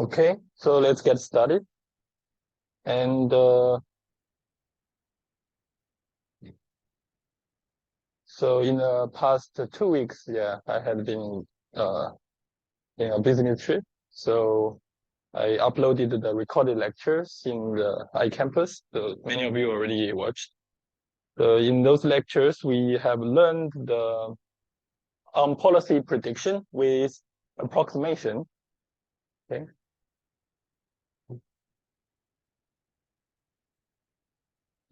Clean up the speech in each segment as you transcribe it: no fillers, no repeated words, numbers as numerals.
Okay, so let's get started. And so in the past 2 weeks, yeah, I had been in a business trip. So I uploaded the recorded lectures in the iCampus. So many of you already watched. So in those lectures, we have learned the policy prediction with approximation. Okay.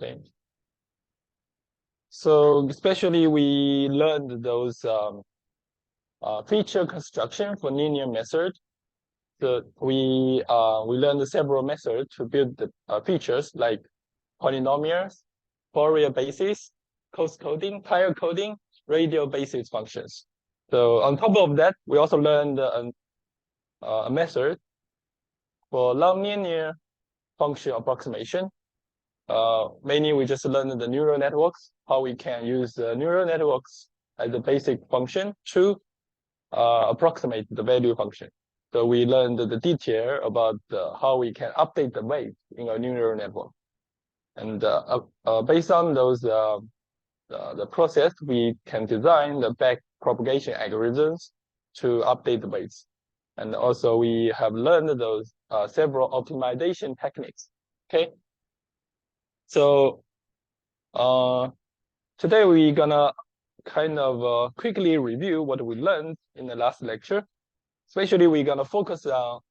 Okay. So especially we learned those feature construction for linear method. So we learned several methods to build the features like polynomials, Fourier basis, cos coding, tire coding, radial basis functions. So on top of that, we also learned a method for nonlinear function approximation. Mainly we just learned the neural networks, how we can use the neural networks as a basic function to approximate the value function. So we learned the detail about how we can update the weight in a neural network. And based on those the process, we can design the back propagation algorithms to update the weights. And also we have learned those several optimization techniques. Okay. So today we're gonna kind of quickly review what we learned in the last lecture. Especially we're gonna focus on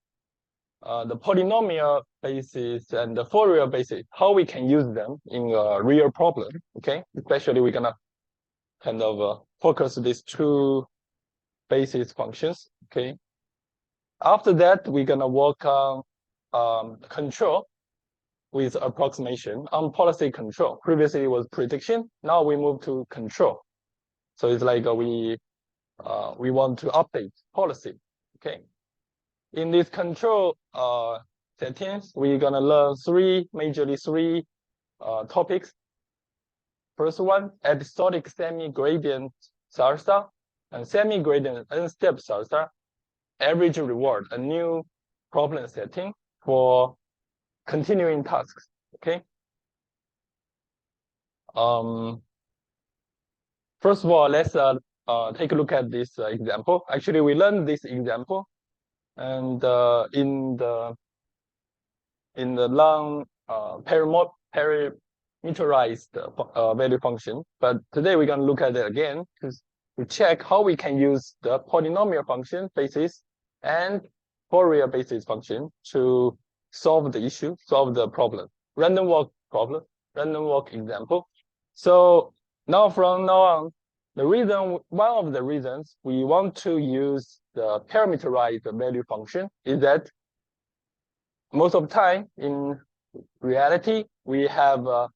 the polynomial basis and the Fourier basis, how we can use them in a real problem. Okay, especially we're gonna kind of focus these two basis functions. Okay. After that, we're gonna work on control with approximation on policy control. Previously it was prediction. Now we move to control. So it's like we want to update policy. Okay. In this control settings, we're gonna learn majorly three topics. First one, episodic semi-gradient salsa and semi-gradient n-step salsa. Average reward, a new problem setting for continuing tasks. Okay. First of all, let's take a look at this example. Actually, we learned this example, and in the long parameterized value function. But today we're gonna look at it again to check how we can use the polynomial function basis and Fourier basis function to solve the issue, solve the problem. Random walk problem, random walk example. So now from now on, one of the reasons we want to use the parameterized value function is that most of the time in reality, we have a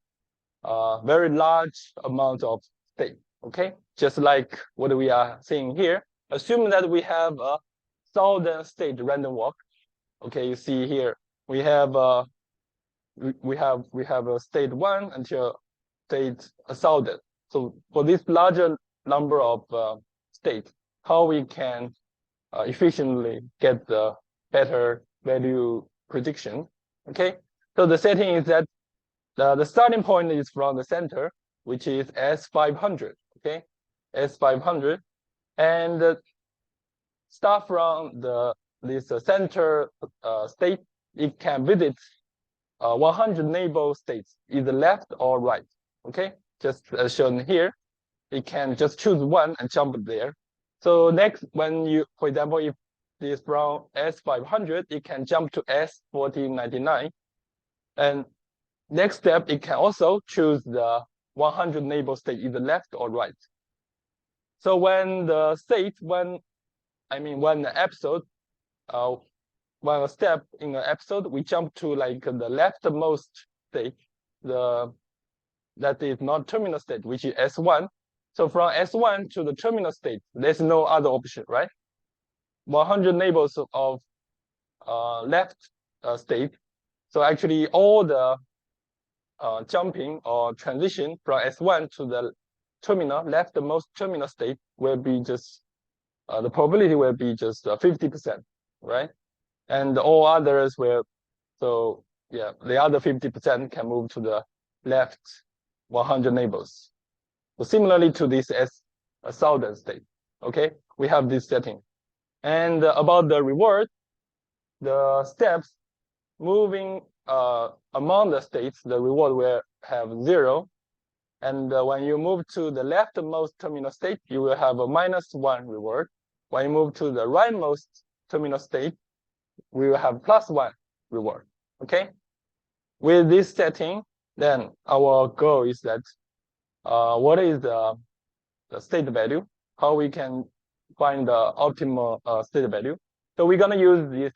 very large amount of state. Okay, just like what we are seeing here. Assume that we have a 1,000 state random walk. Okay, you see here we have a state 1 until state 1,000. So for this larger number of states, how we can efficiently get the better value prediction. Okay, so the setting is that the starting point is from the center, which is S500. Okay, S500, and start from this center state. It can visit 100 neighbor states, either left or right. Okay, just as shown here, it can just choose one and jump there. So next, when you, for example, if this from S500, it can jump to S1499. And next step, it can also choose the 100 neighbor state, either left or right. So when the state, when the episode, when a step in an episode, we jump to like the leftmost state, that is not terminal state, which is S1. So from S1 to the terminal state, there's no other option, right? 100 neighbors of left state. So actually all the jumping or transition from S1 to the leftmost terminal state will be just, the probability will be just 50%, right? and all others will, so yeah, the other 50% can move to the left 100 neighbors. So similarly to this as a southern state, okay, we have this setting. And about the reward, the steps moving among the states, the reward will have 0. And when you move to the leftmost terminal state, you will have a -1 reward. When you move to the rightmost terminal state, we will have +1 reward. Okay? With this setting, then our goal is that what is the state value? How we can find the optimal state value? So we're gonna use this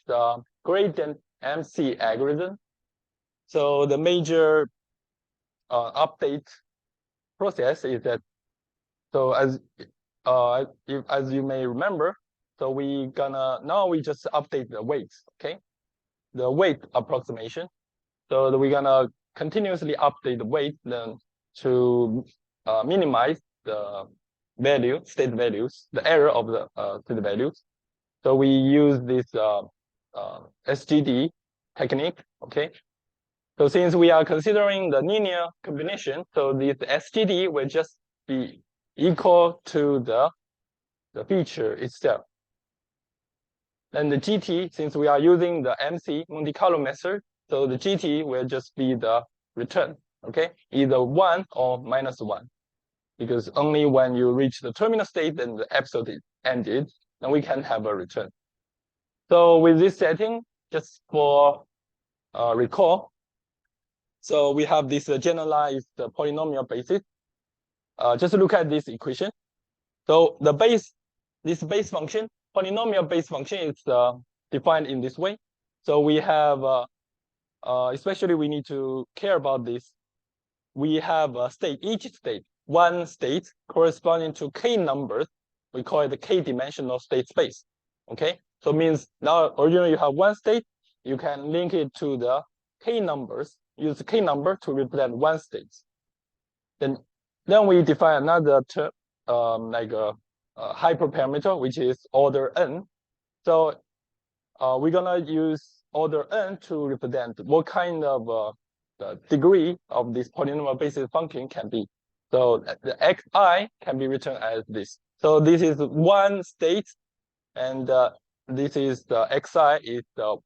gradient MC algorithm. So the major update process is that, so as you may remember, so we just update the weights, okay, the weight approximation. So we're gonna continuously update the weight then to minimize the state values, the error of the state values. So we use this SGD technique, okay. So since we are considering the linear combination, so this SGD will just be equal to the feature itself. And the GT, since we are using the MC Monte Carlo method, so the GT will just be the return, okay? Either 1 or -1. Because only when you reach the terminal state, then the episode is ended, and we can have a return. So with this setting, just for recall, so we have this generalized polynomial basis. Just look at this equation. So this base function, polynomial base function, is defined in this way. So we have, especially we need to care about this. We have a state, each state, one state corresponding to k numbers. We call it the k-dimensional state space. Okay, so it means now originally you have one state, you can link it to the k numbers. Use the k number to represent one state. Then we define another term, like a hyperparameter, which is order n. So we're gonna use order n to represent what kind of the degree of this polynomial basis function can be. So the xi can be written as this. So this is one state, and this is the xi is the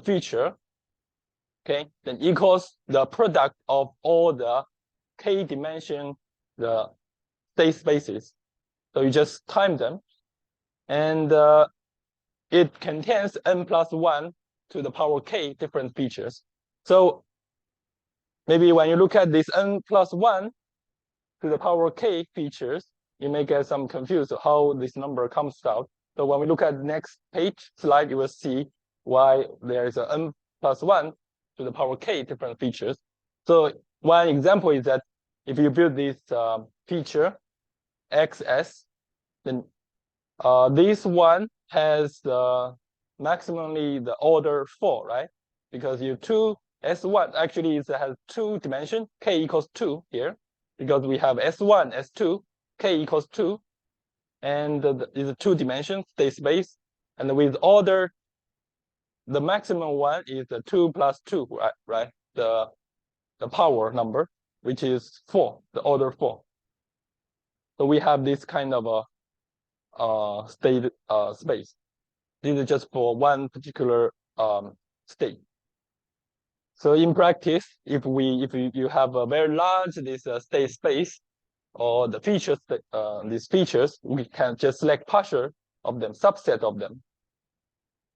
feature. Okay, then equals the product of all the k-dimension the state spaces. So you just time them, and it contains n+1 to the power k different features. So maybe when you look at this n+1 to the power k features, you may get some confused how this number comes out. So when we look at the next slide, you will see why there is a n+1 to the power k different features. So one example is that if you build this feature xs, then this one has maximally the order 4, right? Because you s1 actually has 2 dimensions, k equals 2 here, because we have s1, s2, k equals 2, and is a 2 dimension state space, and with order, the maximum one is the 2 plus 2, right? The power number, which is 4, the order 4. So we have this kind of a state space. This is just for one particular state. So in practice, if you have a very large state space or the features these features, we can just select partial of them, subset of them.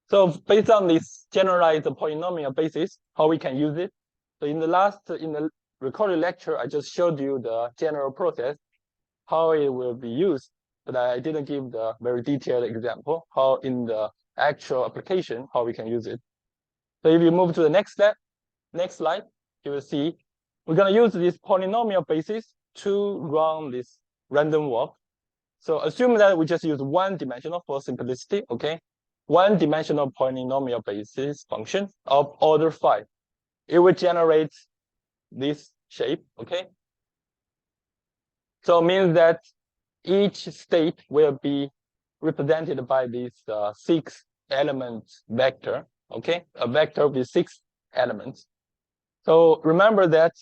So based on this generalized polynomial basis, how we can use it. So in the recorded lecture, I just showed you the general process, how it will be used, but I didn't give the very detailed example, how in the actual application, how we can use it. So if you move to the next slide, you will see we're gonna use this polynomial basis to run this random walk. So assume that we just use one dimensional for simplicity, okay? One dimensional polynomial basis function of order 5. It will generate this shape, okay? So it means that each state will be represented by this 6-element vector. okay? A vector with 6 elements. So remember that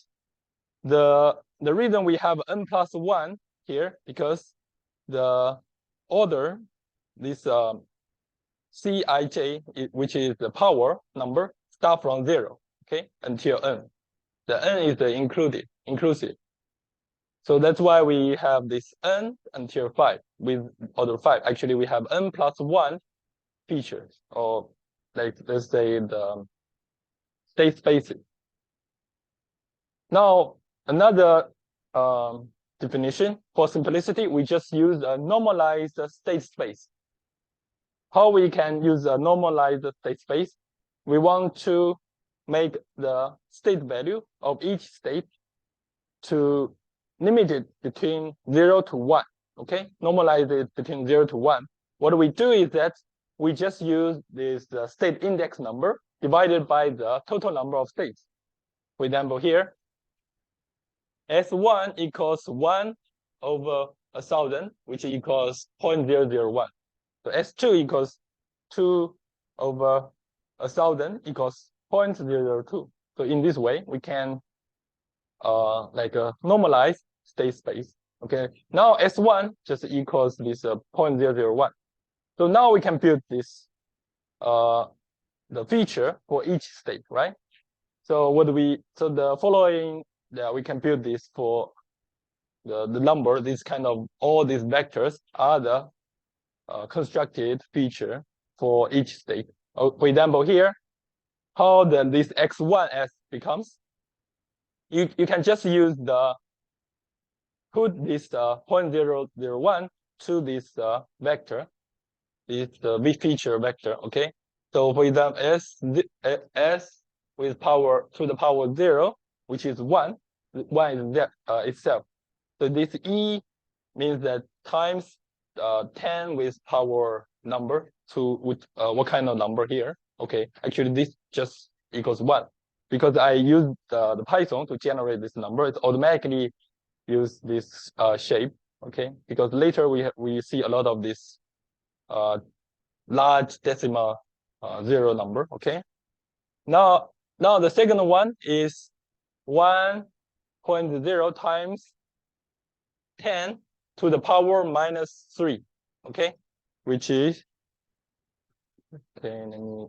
the reason we have n plus 1 here, because the order, this Cij, which is the power number, start from 0, okay, until n. The n is the inclusive. So that's why we have this n until 5 with order 5. Actually, we have n plus 1 features, or like let's say the state spaces. Now, another definition for simplicity, we just use a normalized state space. How we can use a normalized state space? We want to make the state value of each state to limit it between 0 to 1, okay? Normalize it between 0 to 1. What we do is that we just use this state index number divided by the total number of states. For example, here, S1 equals 1 over 1,000, which equals 0.001. So S2 equals 2 over 1,000 equals 0.002. So in this way, we can normalize state space. Okay, now S1 just equals this 0.001. So now we can build this the feature for each state, right? So the following, we can build this for the number, this kind of all these vectors are the constructed feature for each state. For example, here, how this x1s becomes, you can just use put this 0.001 to this vector, this V feature vector, okay? So for example, s with power to the power 0, which is 1 is that itself. So this E means that times 10 with power number to what kind of number here? Okay, actually this just equals 1 because I used the Python to generate this number. It automatically use this shape, okay? Because later we see a lot of this large decimal 0 number, okay? Now the second one is 1.0 times 10 to the power minus 3, okay? Which is, okay, let me,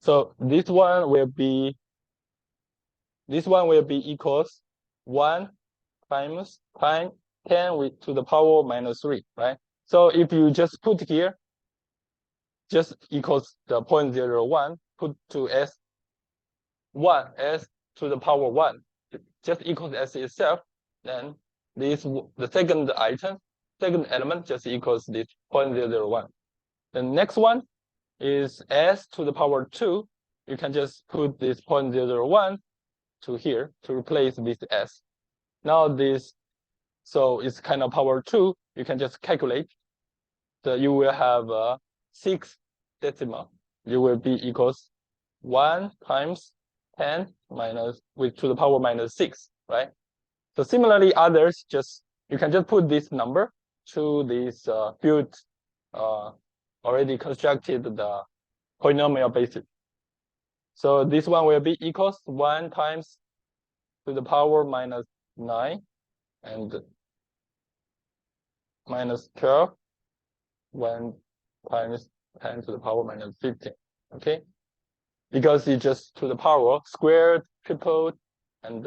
so this one will be equals 1 times 10 to the power minus 3, right? So if you just put here, just equals the 0.01, put to S1, S to the power 1, just equals S itself, then the second element just equals this 0.001. The next one is S to the power 2. You can just put this 0.001 to here to replace this S. Now so it's kind of power 2. You can just calculate. So you will have 6 decimal. You will be equals 1 times 10 minus to the power minus 6, right? So similarly, others you can just put this number to this built already constructed the polynomial basis. So this one will be equals 1 times to the power minus 9 and minus 12, 1 times 10 to the power minus 15, okay? Because it's just to the power squared, tripled, and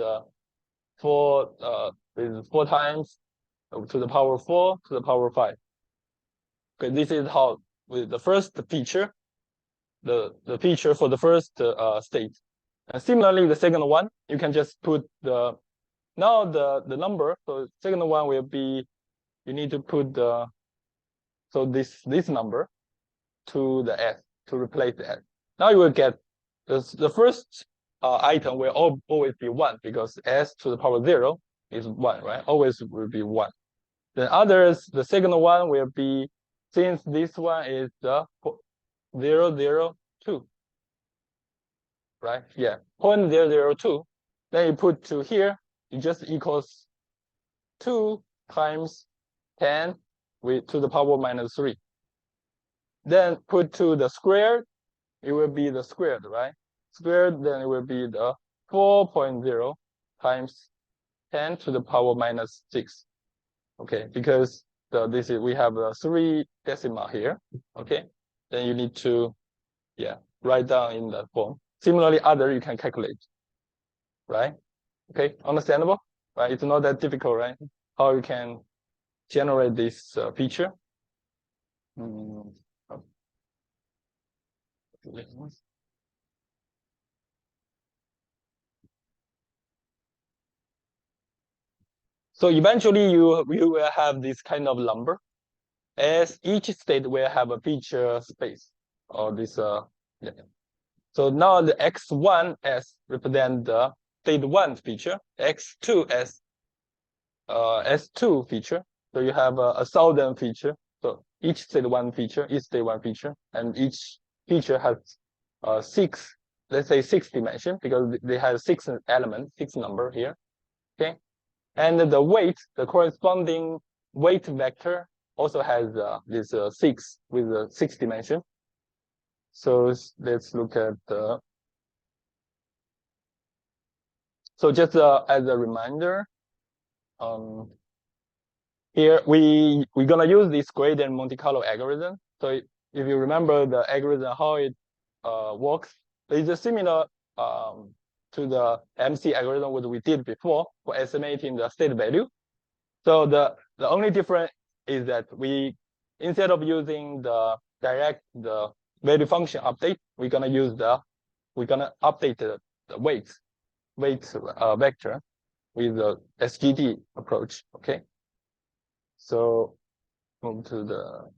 with 4 times to the power 4 to the power 5. Okay, this is how with the first feature, the feature for the first state. And similarly, the second one, you can just put the number. So second one will be, you need to put this number to the S to replace the S. Now you will get the first item will always be 1 because S to the power 0 is 1, right? Always will be 1. Then the second one will be, since this one is the 002, right? Yeah, 0.002. Then you put to here, it just equals 2 times 10 to the power minus 3. Then put to the squared, it will be the squared, right? Squared, then it will be the 4.0 times 10 to the power minus 6. Okay, because we have a 3 decimal here. Okay, then you need to write down in that form. Similarly, other you can calculate, right? Okay, understandable, right? It's not that difficult, right? How you can generate this feature. So eventually you will have this kind of number, as each state will have a feature space, or this So now the x1 as represent the state 1 feature, x2 as S2 feature. So you have a 1,000 feature. So each state 1 feature, and each feature has 6, let's say 6 dimension, because they have 6 elements, 6 number here. Okay, and the weight, the corresponding weight vector, also has this 6 with a 6 dimension. So let's look at the. So just as a reminder, here we're gonna use this gradient Monte Carlo algorithm. So if you remember the algorithm, how it works, it's similar to the MC algorithm what we did before for estimating the state value. So the only difference is that instead of using the value function update, we're gonna update the weight vector with the SGD approach. Okay. So move to the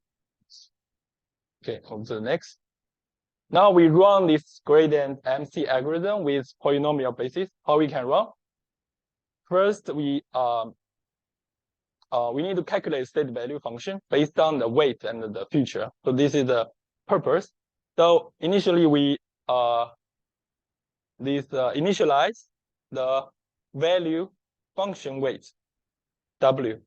next. Now we run this gradient MC algorithm with polynomial basis. How we can run? First, we need to calculate state value function based on the weight and the feature. So this is the purpose. So initially we initialize the value function weight W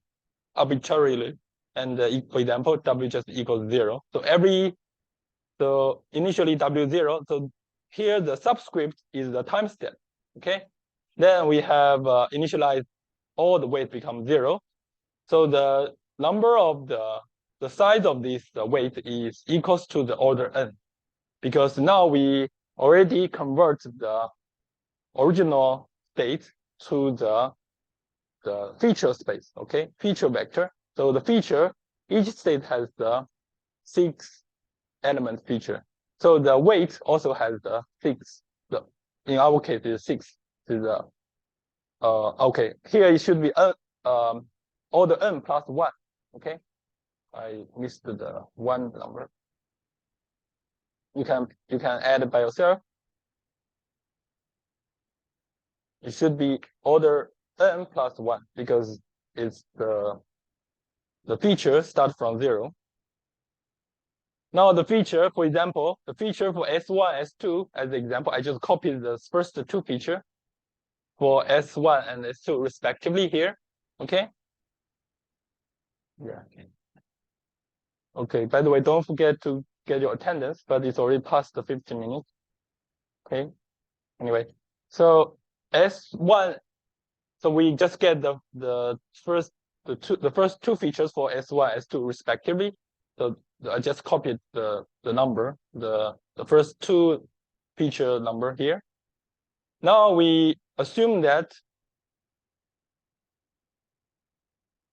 arbitrarily, and for example W just equals 0. So initially W0. So here the subscript is the time step. Okay, then we have initialized all the weight becomes 0. So the number of the size of this weight is equals to the order n, because now we already convert the original state to the feature space. Okay, feature vector. So the feature, each state has the 6 element feature. So the weight also has the 6. In our case, it's 6. Okay, here it should be order n plus 1. Okay, I missed the 1 number. You can add it by yourself. It should be order n plus 1 because it's the feature start from 0. Now the feature, for example, the feature for S1, S2 as the example, I just copied the first 2 feature for S1 and S2 respectively here. Okay. Yeah. Okay. By the way, don't forget to get your attendance, but it's already past the 15 minutes. Okay. Anyway, so S1. So we just get the first 2 features for S1, S2 respectively. So I just copied the number, the first 2 feature number here. Now we assume that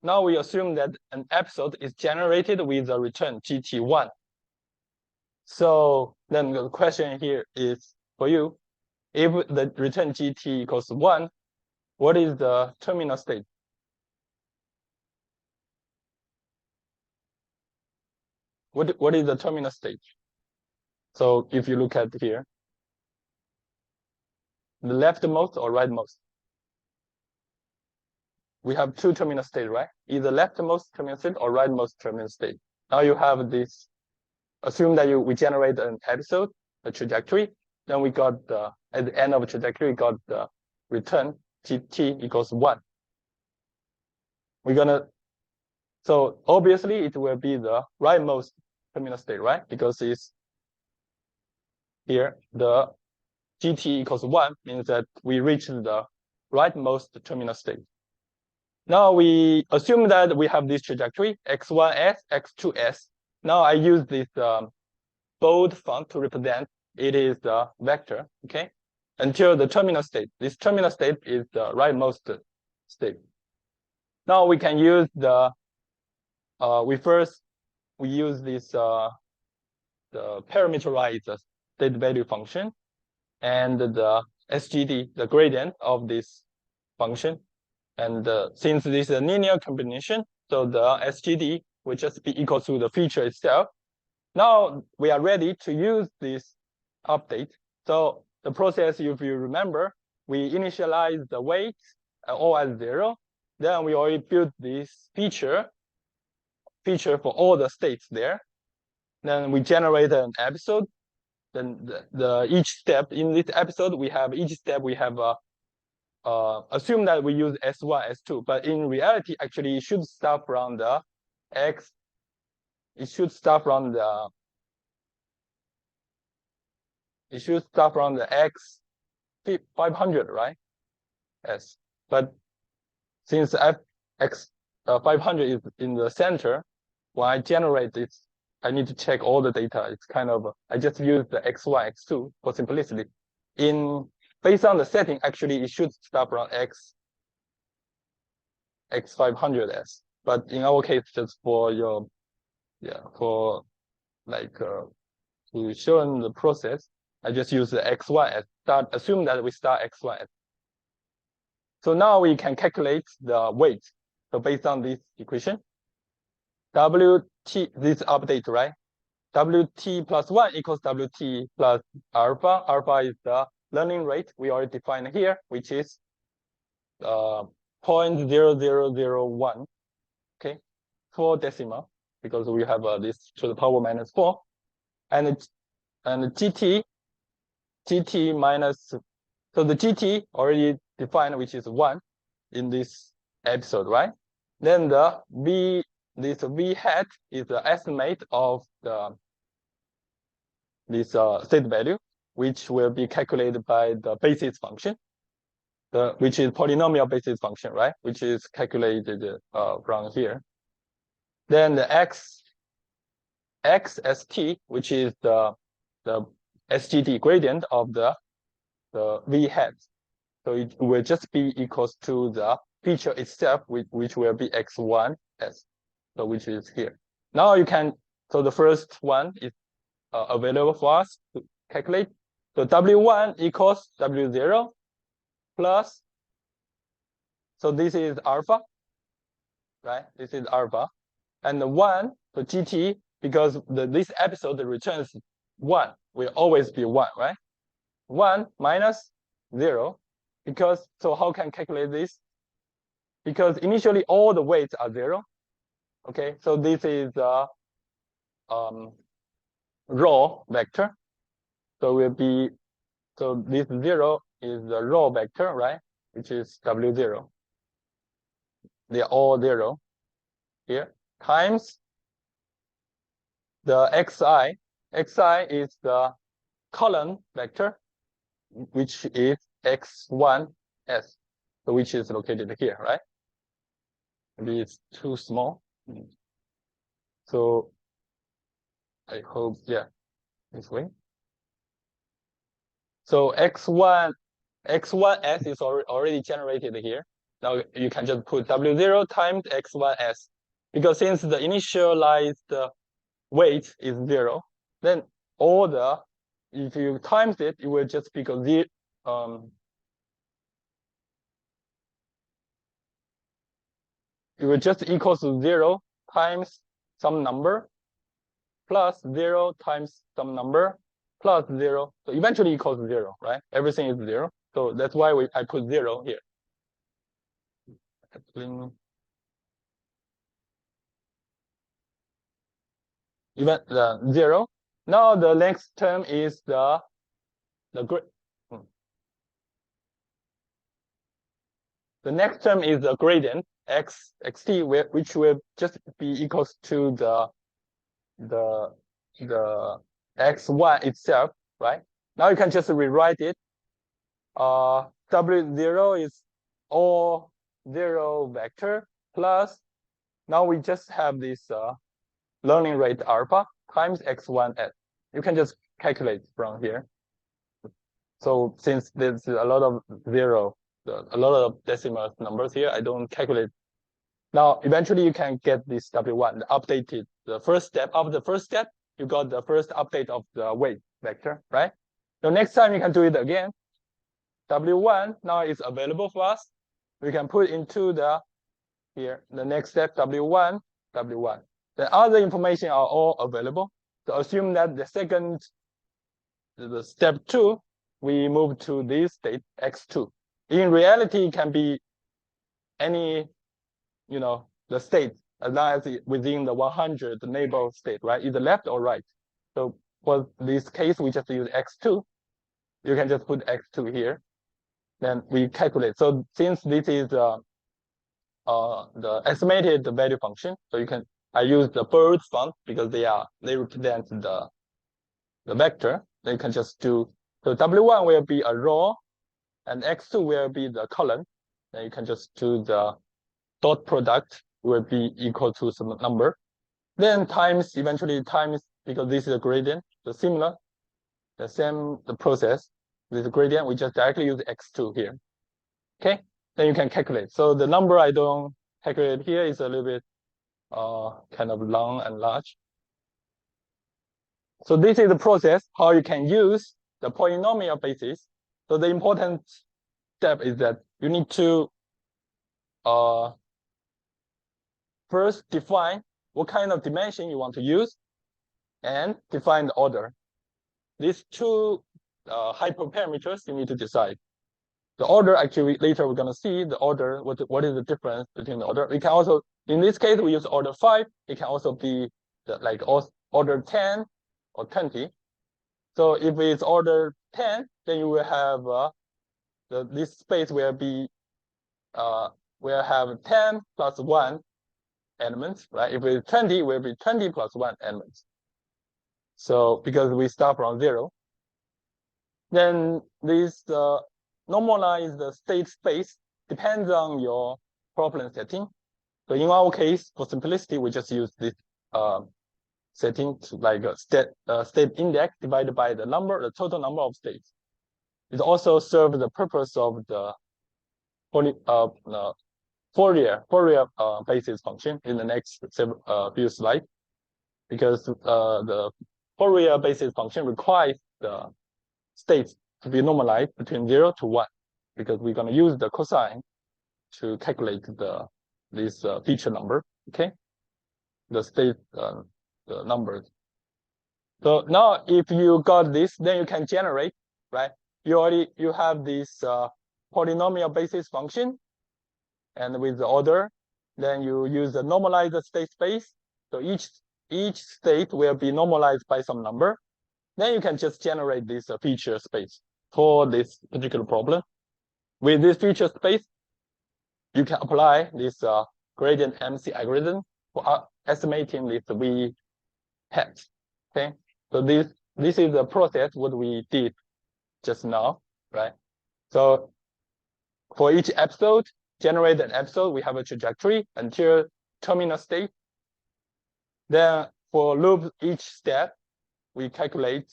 an episode is generated with a return GT1. So then the question here is for you: if the return GT equals 1, what is the terminal state? What is the terminal state? So if you look at here, the leftmost or rightmost? We have 2 terminal state, right? Either leftmost terminal state or rightmost terminal state. Now you have this. Assume that we generate an episode, a trajectory. Then we got at the end of the trajectory, we got the return GT equals 1. We're gonna So obviously it will be the rightmost terminal state, right? Because it's here the gt equals 1 means that we reach the rightmost terminal state. Now we assume that we have this trajectory x1s, x2s. Now I use this bold font to represent it is the vector, okay? Until the terminal state. This terminal state is the rightmost state. Now we can use the we use this the parameterized state value function and the SGD, the gradient of this function. And since this is a linear combination, so the SGD will just be equal to the feature itself. Now we are ready to use this update. So the process, if you remember, we initialize the weight all as 0. Then we already built this feature for all the states there. Then we generate an episode. Then each step in this episode, we have assume that we use S1, S2, but in reality, actually, it should start from the X. It should start from the X 500, right? Yes, but since X 500 is in the center, when I generate this, I need to check all the data. It's kind of I just use the X1, X2 for simplicity. Based on the setting, actually, it should start from X500s. But in our case, just for your, for like to show the process, I just use the X1 as assume that we start X1 as. So now we can calculate the weight. So based on this equation, WT, this update, right? WT plus 1 equals WT plus alpha. Alpha is the learning rate we already defined here, which is 0.0001, okay, 4 decimal, because we have this to the power minus 4, and GT minus, so the GT already defined, which is 1 in this episode, right? Then this V hat is the estimate of this state value, which will be calculated by the basis function, which is polynomial basis function, right? Which is calculated from here. Then the XST, which is the SGD gradient of the V hat. So it will just be equals to the feature itself, which will be X1s, so which is here. Now you can, so the first one is available for us to calculate. So W1 equals W0 plus, so this is alpha, right? This is alpha. And the 1, so GT, because this episode returns 1, will always be 1, right? 1 minus 0, because, so how can I calculate this? Because initially all the weights are 0. Okay, so this is the raw vector. So will be, so this 0 is the raw vector, right? Which is W0. They're all 0 here, times the XI. XI is the column vector, which is X1s, so which is located here, right? Maybe it's too small. So I hope, yeah, this way. So X1s is already generated here. Now you can just put W0 times X1s, because since the initialized weight is 0, then all the, if you times it, it will just become it will just equal to 0 times some number plus 0 times some number plus 0. So eventually equals 0, right? Everything is 0. So that's why I put 0 here. Even the 0. Now the next term is the next term is the gradient xt, which will just be equals to the x1 itself, right? Now you can just rewrite it. W0 is all 0 vector plus, now we just have this learning rate alpha times x1n. You can just calculate from here. So since there's a lot of a lot of decimal numbers here, I don't calculate. Now, eventually you can get this W1, the updated, the first step. After the first step, you got the first update of the weight vector, right? So next time you can do it again. W1 now is available for us. We can put into the next step, W1. The other information are all available. So assume that the step 2, we move to this state, x2. In reality, it can be any, the state as long as within the 100 neighbor state, right? Either left or right. So for this case, we just use x2. You can just put x2 here. Then we calculate. So since this is the estimated value function, so I use the bird font because they represent the vector. Then you can just do, so W1 will be a row and x2 will be the column. Then you can just do the dot product will be equal to some number. Then eventually times, because this is a gradient, the process with the gradient, we just directly use x2 here. Okay, then you can calculate. So the number I don't calculate here is a little bit kind of long and large. So this is the process, how you can use the polynomial basis. So the important step is that you need to first define what kind of dimension you want to use and define the order. These two hyperparameters you need to decide. The order, actually, later we're going to see the order, what is the difference between the order. We can also, in this case, we use order 5. It can also be like order 10 or 20. So if it's order 10, then you will have this space will have 10 plus 1 elements, right? If it's 20, it will be 20 plus 1 elements. So because we start from 0, then this normalize the state space depends on your problem setting. So in our case, for simplicity, we just use this setting to like a state index divided by the total number of states. It also serves the purpose of the Fourier basis function in the next few slides, because the Fourier basis function requires the states to be normalized between 0 to 1, because we're going to use the cosine to calculate this feature number, okay? The state the numbers. So now if you got this, then you can generate, right? You have this polynomial basis function, and with the order, then you use the normalized state space. So each state will be normalized by some number. Then you can just generate this feature space for this particular problem. With this feature space, you can apply this gradient MC algorithm for estimating this V hat. Okay, so this is the process what we did just now, right? So for each episode, generate an episode, we have a trajectory until terminal state. Then for loop each step, we calculate.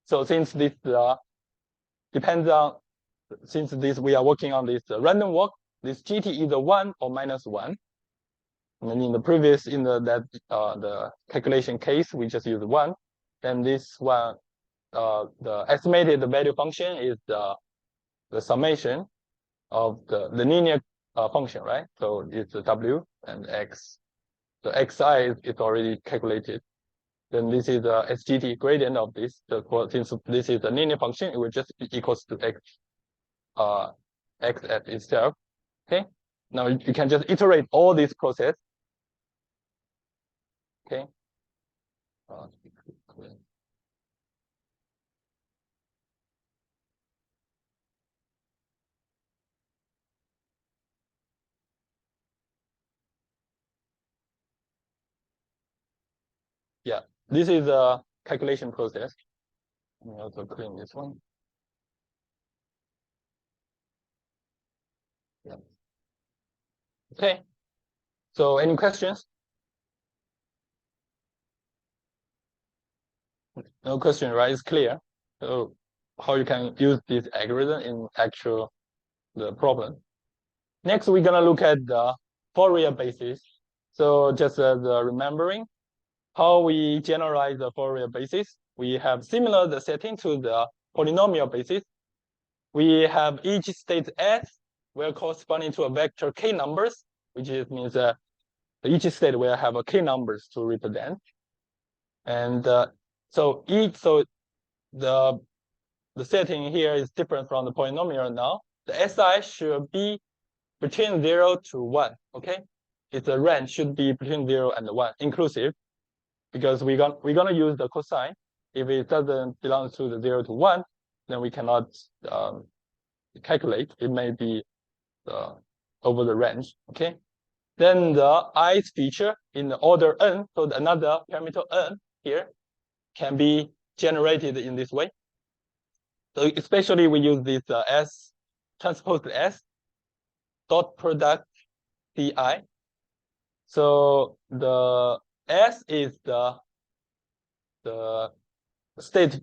So since this depends on, since this we are working on this random walk, this GT either 1 or -1. And in the previous, the calculation case, we just use 1. Then this one, the estimated value function is the summation of the linear function, right? So it's the W and X. The Xi is already calculated. Then this is the SGT gradient of this. Since this is a linear function, it will just be equals to X at itself. Okay. Now you can just iterate all this process. Okay. Yeah, this is a calculation process. Let me also clean this one. Yeah. Okay. So any questions? No question, right? It's clear. So how you can use this algorithm in actual the problem. Next, we're gonna look at the Fourier basis. So just as remembering how we generalize the Fourier basis, we have similar the setting to the polynomial basis. We have each state S will corresponding to a vector k numbers, which means that each state will have a k numbers to represent. And so the setting here is different from the polynomial now. The SI should be between 0 to 1, okay? Its a range should be between 0 and 1, inclusive, because we're gonna use the cosine. If it doesn't belong to the 0 to 1, then we cannot calculate. It may be over the range, okay? Then the ith feature in the order n, so another parameter n here can be generated in this way. So especially we use this S transpose S dot product Ci. So the S is the state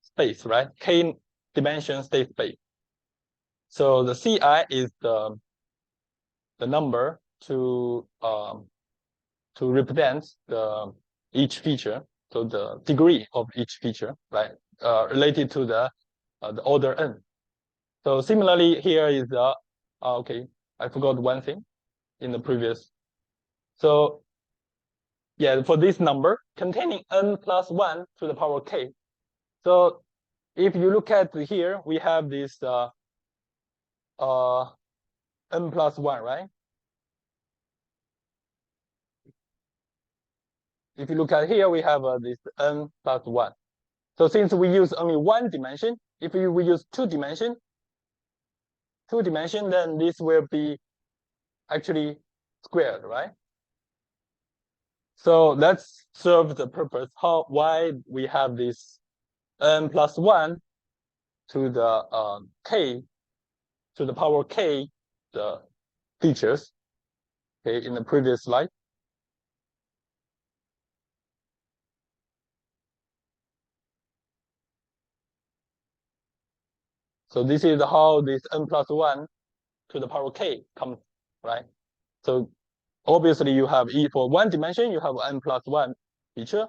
space, right? K dimension state space. So the Ci is the number to represent the each feature. So the degree of each feature, right? Related to the order n. So similarly, here is the okay. I forgot one thing in the previous. So yeah, for this number containing n plus 1 to the power k. So if you look at here, we have this n plus 1, right? If you look at here, we have this n plus 1. So since we use only one dimension, if we use two dimension, then this will be actually squared, right? So let's serve the purpose why we have this n plus 1 to the k to the power k the features, okay, in the previous slide. So this is how this n plus 1 to the power k comes, right? So obviously you have for one dimension, you have n plus 1 feature.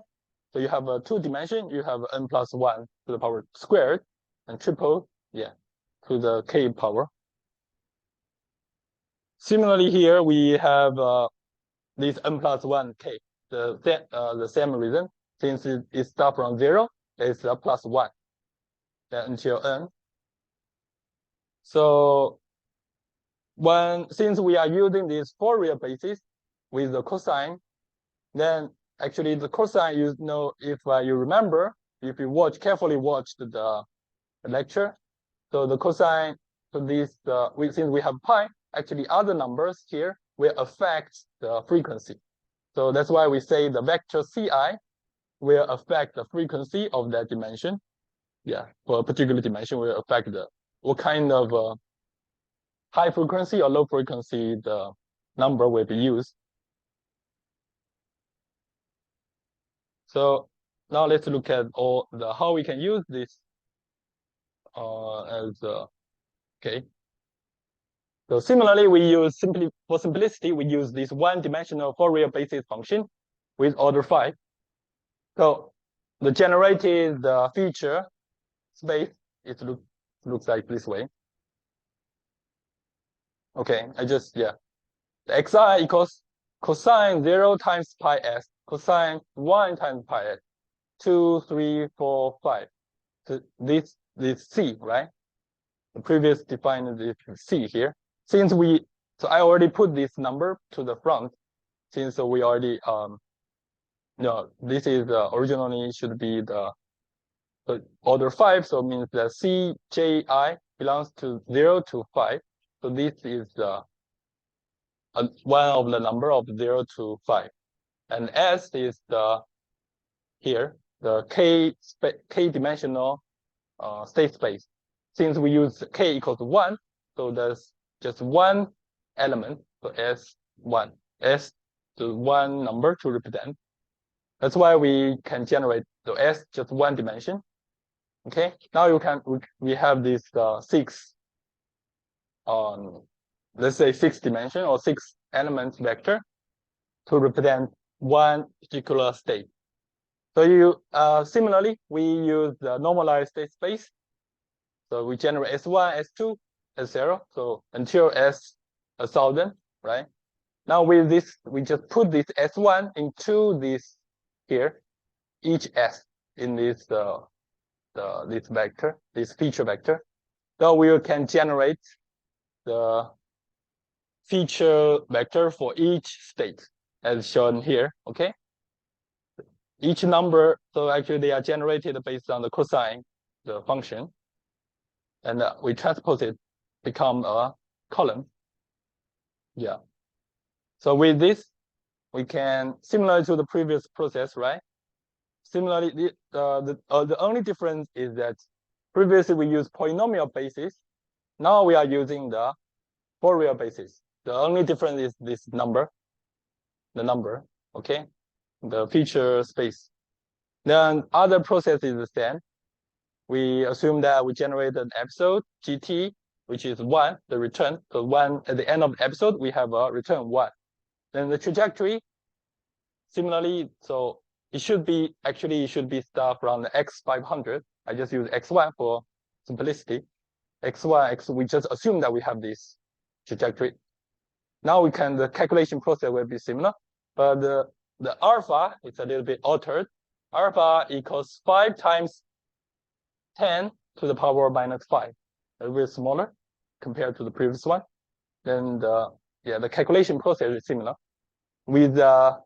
So you have a two dimension, you have n plus 1 to the power squared, and triple, yeah, to the k power. Similarly here, we have this n plus 1 k, the same reason. Since it starts from 0, it's a plus 1 until n. So since we are using this Fourier basis with the cosine, then actually the cosine, you know, if you remember, if you carefully watch the lecture, so the cosine for this, since we have pi, actually other numbers here will affect the frequency. So that's why we say the vector Ci will affect the frequency of that dimension. Yeah, for a particular dimension will affect what kind of high frequency or low frequency the number will be used. So now let's look at how we can use this okay. So similarly, we use for simplicity, we use this one-dimensional Fourier basis function with order 5. So the generated feature space, it looks like this way. Okay, the xi equals cosine 0 times pi s, cosine 1 times pi s, 2, 3, 4, 5. So this c, right? The previous defined this c here. Since so I already put this number to the front, since we already no, this is originally should be the order 5, so it means that Cji belongs to 0 to 5. So this is one of the number of 0 to 5, and S is the here the k dimensional state space. Since we use k equals 1, so there's just one element, so S1, S to one number to represent. That's why we can generate the S just one dimension. Okay, now we have this 6 let's say 6 dimension or 6 elements vector to represent one particular state. So you similarly we use the normalized state space. So we generate S1, S2, S0. So until S1000, right? Now with this, we just put this S1 into this here, each S in this this vector, this feature vector. So we can generate the feature vector for each state as shown here. Okay. Each number, so actually they are generated based on the cosine, the function, and we transpose it, become a column. Yeah. So with this, we can, similar to the previous process, right? Similarly, the only difference is that previously we used polynomial basis. Now we are using the Fourier basis. The only difference is this number, the number, okay? The feature space. Then other process is the same. We assume that we generate an episode, GT, which is 1, the return. So 1 at the end of the episode, we have a return 1. Then the trajectory, similarly, so it should be start from the X500. I just use X1 for simplicity. X1, we just assume that we have this trajectory. Now the calculation process will be similar, but the alpha is a little bit altered. Alpha equals 5 times 10 to the power minus 5, a little bit smaller compared to the previous one. Then the calculation process is similar. With the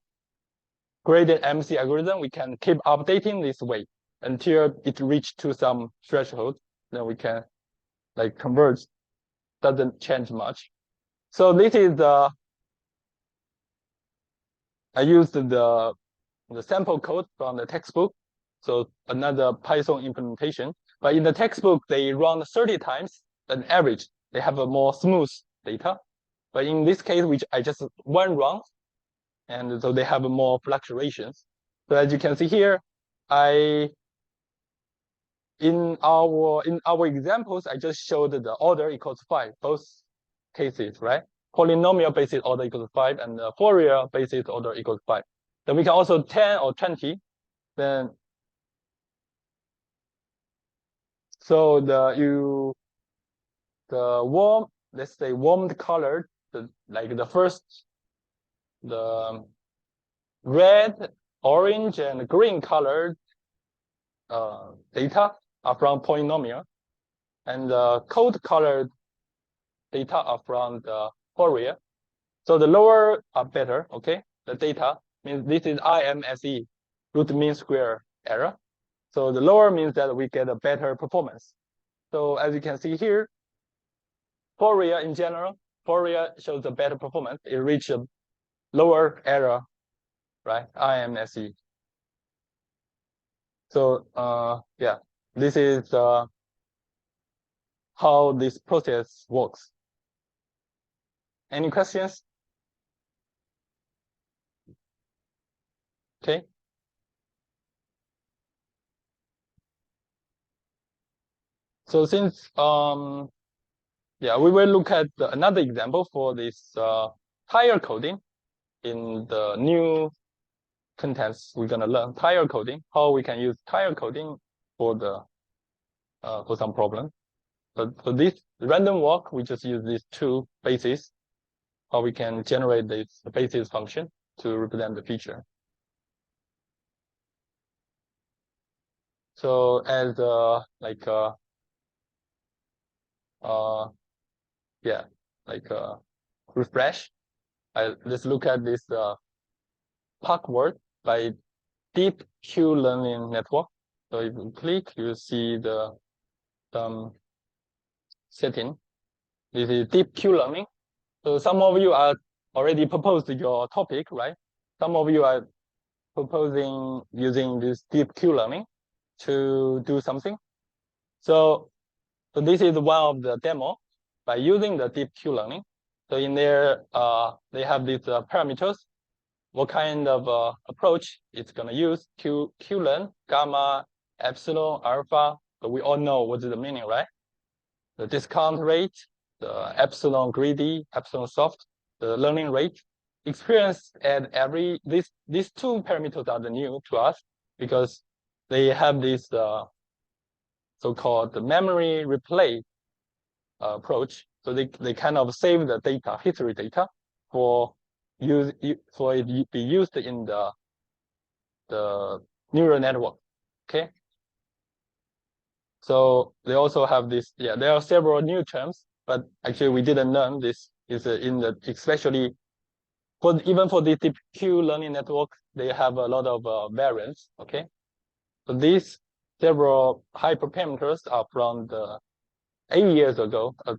gradient MC algorithm, we can keep updating this weight until it reaches to some threshold. Then we can converge, doesn't change much. So this is I used the sample code from the textbook. So another Python implementation. But in the textbook, they run 30 times an average. They have a more smooth data. But in this case, which I just one run, and so they have more fluctuations. So as you can see here, in our examples, I just showed the order equals 5, both cases, right? Polynomial basis order equals 5, and the Fourier basis order equals 5. Then we can also 10 or 20. Then so let's say warmed colored, the red, orange, and green colored data are from polynomial, and the cold colored data are from the Fourier. So the lower are better, okay? The data means this is IMSE, root mean square error. So the lower means that we get a better performance. So as you can see here, Fourier in general, Fourier shows a better performance. It reaches a lower error, right? IMSE. So yeah, this is how this process works. Any questions? Okay. So since yeah, we will look at another example for this tire coding in the new contents. We're gonna learn tire coding, how we can use tire coding for some problem. But for this random walk, we just use these two bases, how we can generate this basis function to represent the feature. So as refresh, let's look at this PAC word by deep Q learning network. So if you click, you see the setting. This is deep Q learning. So some of you are already proposed your topic, right? Some of you are proposing using this deep Q-learning to do something. So this is one of the demo by using the deep Q-learning. So in there, they have these parameters. What kind of approach it's going to use? Q-learn, gamma, epsilon, alpha. But we all know what is the meaning, right? The discount rate, the epsilon greedy, epsilon soft, the learning rate. Experience at these two parameters are the new to us because they have this so-called memory replay approach. So they kind of save the data, history data, for it be used in the neural network. Okay. So they also have this. Yeah, there are several new terms, but actually we didn't learn this. Is especially even for the deep Q learning network, they have a lot of variants. Okay. So these several hyperparameters are from the 8 years ago, a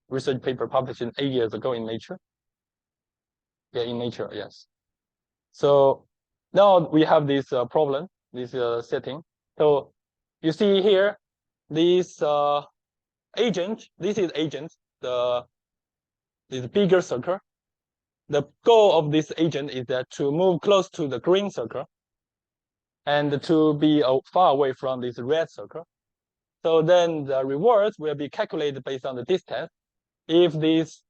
research paper published 8 years ago in Nature. Yeah, in Nature, yes. So now we have this problem, this setting. So you see here, this agent, this is agent, this bigger circle. The goal of this agent is that to move close to the green circle and to be far away from this red circle. So then the rewards will be calculated based on the distance. If this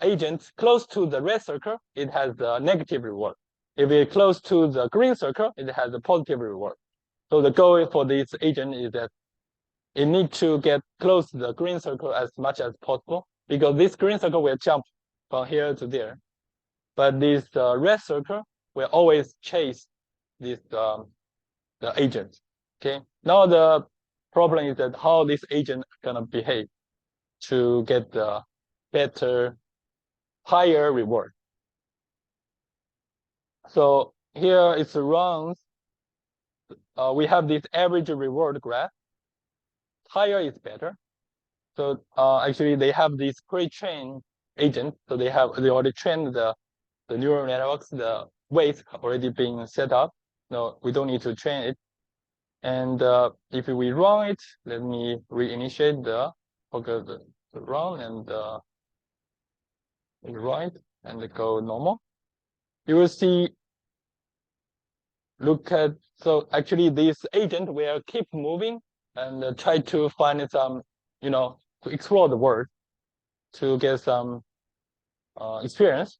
agent close to the red circle, it has a negative reward. If it's close to the green circle, it has a positive reward. So the goal for this agent is that it needs to get close to the green circle as much as possible, because this green circle will jump from here to there. But this red circle will always chase this the agent. Okay. Now the problem is that how this agent gonna behave to get the better, higher reward. So here it's around. We have this average reward graph. Higher is better. So actually they have this pre-trained agent. So they already trained the neural networks. The weights already being set up. No, we don't need to train it. And if we run it, let me reinitiate the run and run it and go normal. You will see. Look at, so actually this agent will keep moving and try to find some, to explore the world, to get some experience.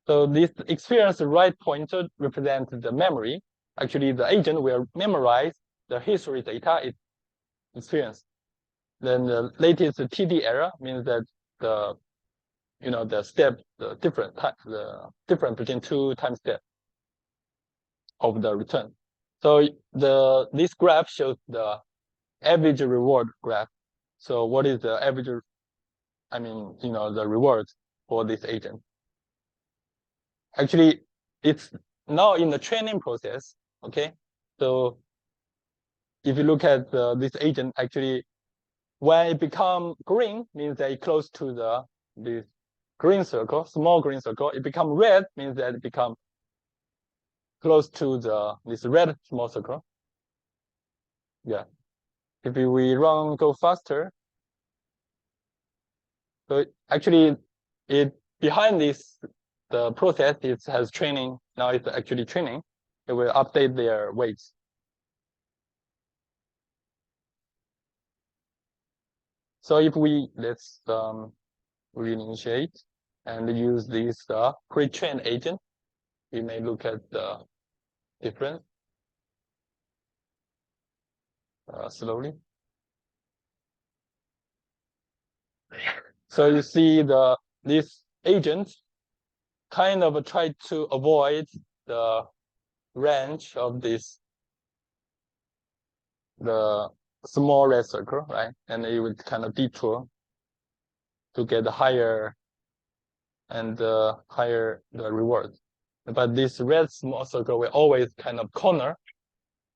So this experience right pointer represents the memory. Actually, the agent will memorize the history data it experienced. Then the latest TD error means that the difference between two time steps of the return. So this graph shows the average reward graph. So what is the average? The reward for this agent. Actually, it's now in the training process. Okay, so if you look at this agent, actually, when it becomes green, means that it's close to this green circle, small green circle. It becomes red, means that it becomes close to this red small circle. Yeah. If we go faster. So actually, behind this, the process has training. Now it's actually training. It will update their weights. So if let's reinitiate and use this pre-trained agent, we may look at the difference slowly. So you see this agent kind of try to avoid the range of the small red circle, right? And it would kind of detour to get higher the reward. But this red small circle will always kind of corner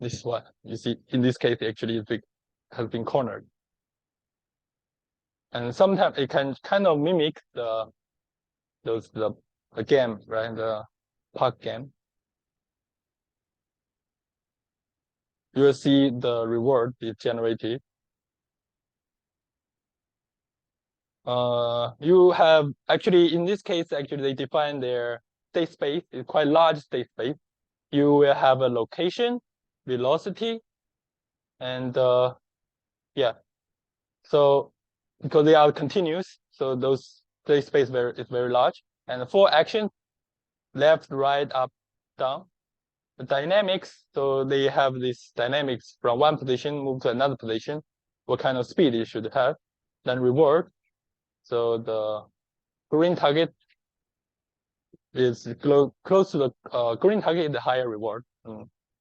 this one. You see, in this case, actually it has been cornered. And sometimes it can kind of mimic the game, right? park game, you will see the reward is generated. You have actually, in this case, actually they define their state space. It's quite large state space. You will have a location, velocity, and yeah. So because they are continuous, so those state space is very large. And 4 actions, left, right, up, down. The dynamics, so they have this dynamics from one position move to another position, what kind of speed you should have. Then reward. So the green target is close to the green target is the higher reward.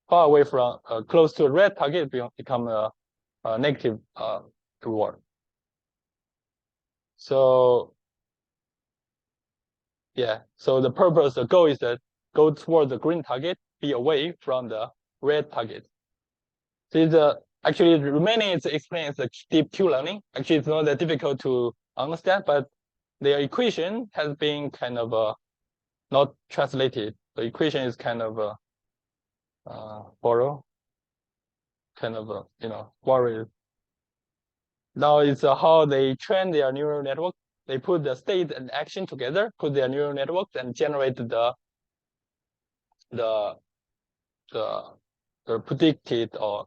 Far away from close to a red target become a negative reward. So yeah, so the purpose, the goal is that go toward the green target, be away from the red target. So actually the remaining is explained as deep Q-learning. Actually, it's not that difficult to understand, but their equation has been kind of not translated. The equation is kind of borrow, kind of worried. Now it's how they train their neural network. They put the state and action together, put their neural networks, and generate the predicted or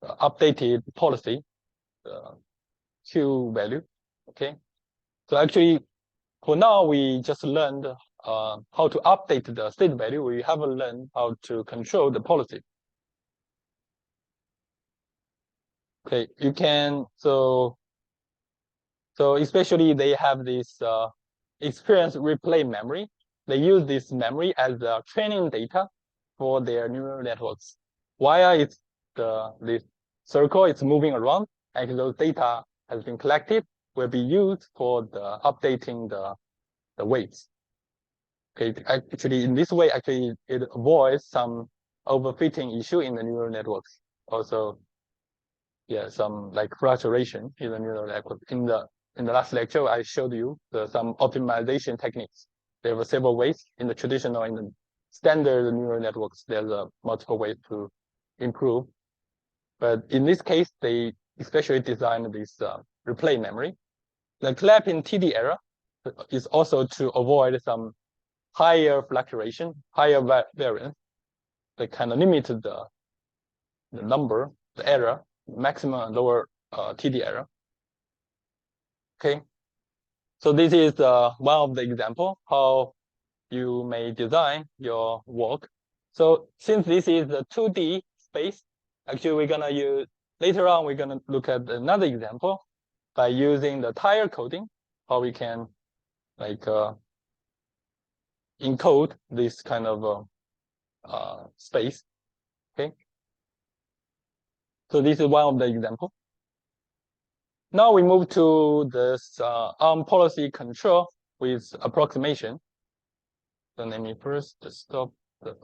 updated policy Q value. Okay, so actually for now we just learned how to update the state value. We haven't learned how to control the policy. Okay, you can so especially they have this experience replay memory. They use this memory as the training data for their neural networks. While it's this circle is moving around, and those data has been collected, will be used for the updating the weights. Okay, actually in this way, actually it avoids some overfitting issue in the neural networks. Also, yeah, some like fluctuation in the neural network. In the last lecture, I showed you some optimization techniques. There were several ways in the traditional, in the standard neural networks. There's multiple ways to improve. But in this case, they especially designed this replay memory. The clapping TD error is also to avoid some higher fluctuation, higher variance. They kind of limit the number, the error, maximum and lower TD error. Okay, so this is one of the example how you may design your work. So since this is a 2D space, actually we're gonna use later on. We're gonna look at another example by using the tire coding, how we can like encode this kind of space. Okay, so this is one of the example. Now we move to this on-policy control with approximation. So let me first stop the